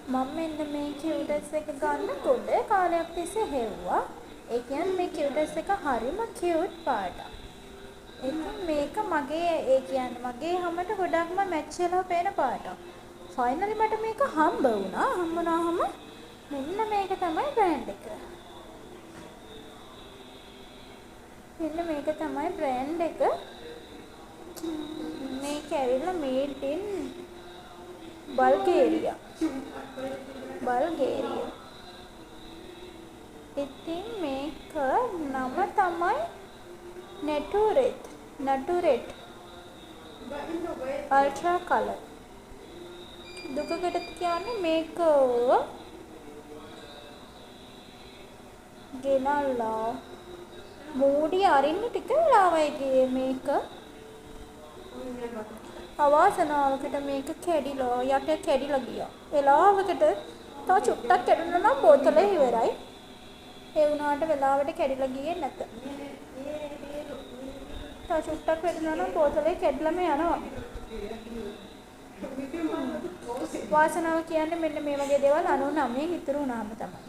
මම මෙන්න මේ කියුටස් එක ගන්නකොට කාලයක් තිස්සේ හෙව්වා. ඒ කියන්නේ මේ කියුටස් එක හරිම කියුට් පාටක්. ඉතින් මේක මගේ ඒ කියන්නේ මගේ හැමට ගොඩක්ම මැච් වෙලා පේන පාටක්. ෆයිනලි මට මේක හම්බ වුණා. හම්බුනාම මෙන්න මේක තමයි බ්‍රෑන්ඩ් එක. මෙන්න මේක තමයි බ්‍රෑන්ඩ් එක. මේක ඇවිල්ලා මේඩ් ඉන් බල්ගේරියා. ඉතින් මේක නම තමයි නැටුරෙට් අල්ට්‍රා කලර්. දුකකට කියන්නේ මේක ගෙනල්ලා මූඩි අරින්න ටික වෙලාවයි ගියේ මේක. අවාසනාවකට මේක කැඩිලා යට කැඩිලා ගියා. වෙලාවකට තව චුට්ටක් කැඩුණා නම් බෝතලේ ඉවරයි. ඒ වුණාට වෙලාවට කැඩිලා ගියේ නැත. තව චුට්ටක් වැටුණා නම් බෝතලේ කැඩලම යනවා. වාසනාව කියන්නේ මෙන්න මේ වගේ දේවල් 99 ඉතුරු වුණාම තමයි.